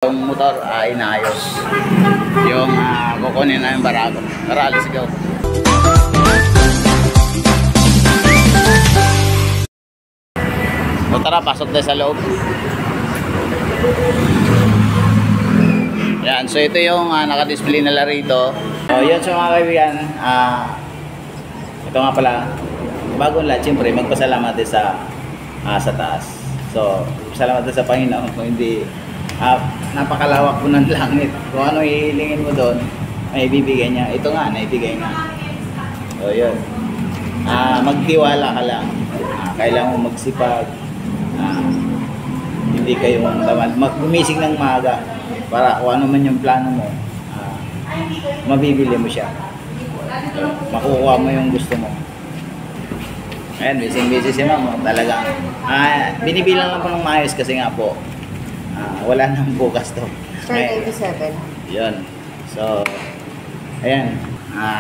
Yung motor inaayos. Yung kukunin na yung barago. Tara, let's go. So, tara, pasok tayo sa loob. Yan, so ito yung naka-display nila rito. So yun sa mga kaibigan, ito nga pala, bagong lahat, siyempre magpasalamat din sa taas. So, salamat din sa Panginoon kung hindi napakalawak po ng langit. Kung ano ihilingin mo doon, may ibibigay niya. Ito nga, naibigay nga. So yun, magtiwala ka lang. Kailangan mo magsipag. Hindi kayo maggumising ng maaga para kung ano man yung plano mo, mabibili mo siya. Makukuha mo yung gusto mo. Ayan, busy si ma'am. Talagang binibilang lang po ng maayos kasi nga po wala nang bukas to. Start 87. Yun. So, ayan.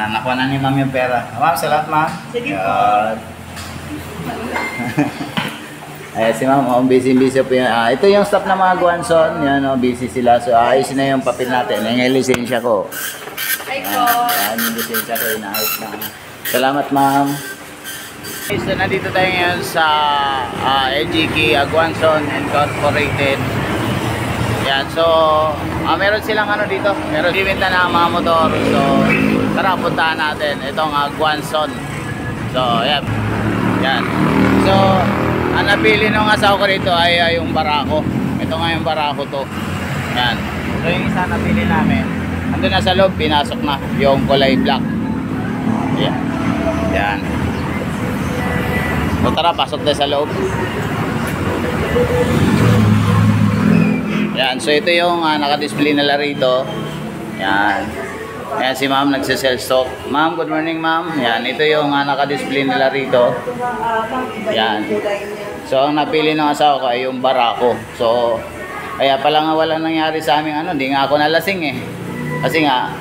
Nakuha na ni ma'am yung pera. Ma'am, salamat ma'am. Sige po. Ayan si ma'am, busy po yun. Ito yung staff na mga Guanson. Yan, busy sila. So, ayusin na yung papel natin. Yung lisensya ko. Ayan, yung lisensya ko. Inaayos na. Salamat ma'am. So, nandito tayo ngayon sa LGK Guanson Incorporated. Yan, so meron silang dito, meron bibenta na mga motor. So tara, puntahan natin itong Guanson. So yan. So ang napili ng asawa ko rito ay yung Barako. Ito nga yung Barako to. Yan. So yung isa napili namin, andun na sa loob, pinasok na yung kulay black. Yan. So tara, pasok tayo sa loob. Yan, so ito yung naka-display nila rito. Yan. Yan si ma'am nagse-sell stock. Ma'am, good morning ma'am. Yan, ito yung naka-display nila rito. Yan. So ang napili ng asawa ko ay yung Barako. So kaya pala nga walang nangyari sa amin di nga ako nalasing eh. Kasi nga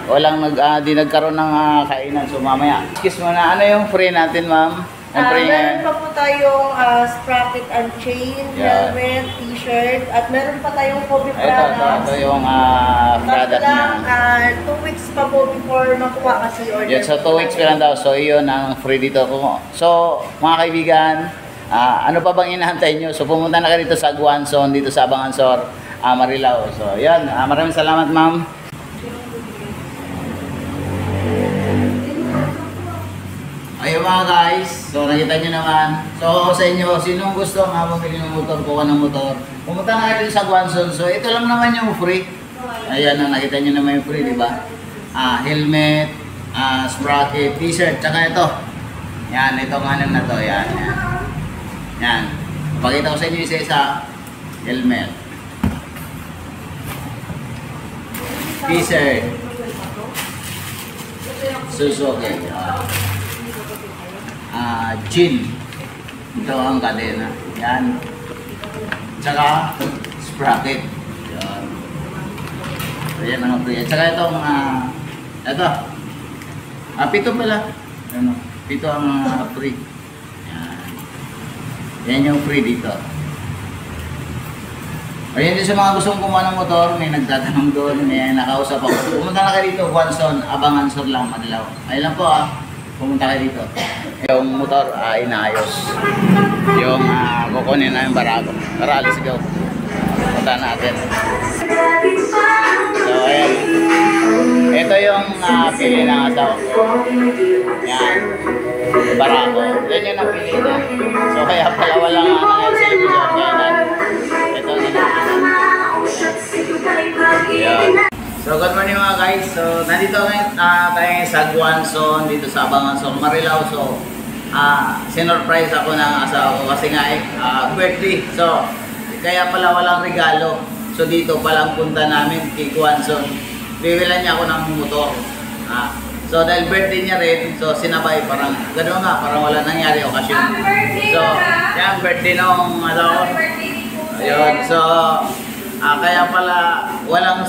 di nagkaroon ng kainan. So mamaya, kiss mo na. Ano yung free natin ma'am? Meron pa po tayong sprocket and chain, helmet, t-shirt, at meron pa tayong Kobe products. Ito yung product niya. 2 weeks pa po before makuha kasi order. Yes, so 2 weeks pa lang daw. So yun ang free dito. So mga kaibigan, ano pa bang inahantay nyo? So pumunta na kayo dito sa Guanson, dito sa Abangansor, Marilao. So yan, maraming salamat ma'am. Ayun mga guys, so nakita nyo naman. So sa inyo, sinong gusto bumili ng motor, kuha ng motor, pumunta na kayo sa Guanson. So ito lang naman yung free. Ayan, nakita nyo naman yung free, di ba? Helmet, sprocket, t-shirt, tsaka ito. Yan, itong na to, yan. Pakita ko sa inyo isa-isa. Helmet, t-shirt, Suzuki, gin. Ito ang kadena. Yan. Tsaka sprocket. Yan. So yan ang free. Tsaka itong ito. Pito pala. Ano? Pito ang free. Yan. Yan yung free dito. Ayan din sa mga gustong kumuha ng motor, may nagtatanong doon, may nakausap ako. Pumunta na kayo dito, Guanson, Abangansor lang, Madilaw. Ayun lang po pumunta kayo dito. Yung motor inaayos. Yung kukunin na yung barago. Tara, let's go. Punta natin. So ayan. Ito yung pili ng asawa ko. Yan. Barago. Yan yung napili niya. So kaya pala walang television. Kaya ito na. Yan. So good morning mga guys. So nandito tayo sa Guanson, dito sa Abangansor, Marilao. So sinurprise ako ng asawa ko kasi nga birthday. So kaya pala walang regalo. So dito palang punta namin kay Guanson. Bibilan niya ako ng motor. So dahil birthday niya rin, so sinabay parang gano'n nga, parang wala nangyari okasyon. So yan, birthday nung asawa ko. Ayun, so kaya pala walang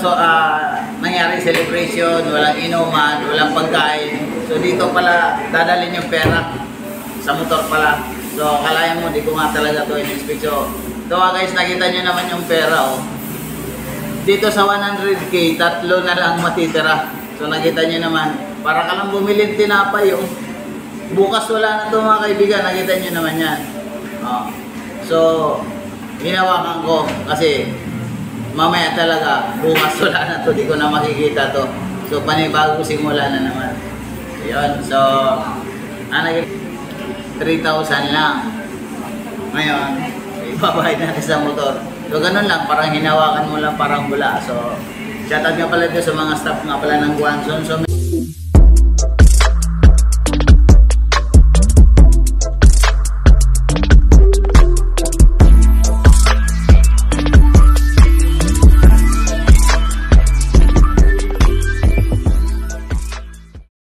nangyari celebration, walang inuman, walang pagkain. So dito pala dadalhin yung pera sa motor pala. So kalayan mo, di ko nga talaga to in-expect. So ito guys, nakita nyo naman yung pera dito sa 100K, 3 na lang matitira. So nakita nyo naman, para ka lang bumili ng tinapay. Oh. Bukas wala na ito mga kaibigan, nakita nyo naman yan. Oh. So, hinawakan ko kasi mamaya talaga, bukas wala na ito, di ko na makikita to. So, panibago simula na naman. Yun, so, 3,000 lang. Ngayon, ibabayad natin sa motor. So, ganun lang, parang hinawakan mo lang, parang bula. So, shoutout nga pala dito sa mga staff nga pala ng Guanzon. So,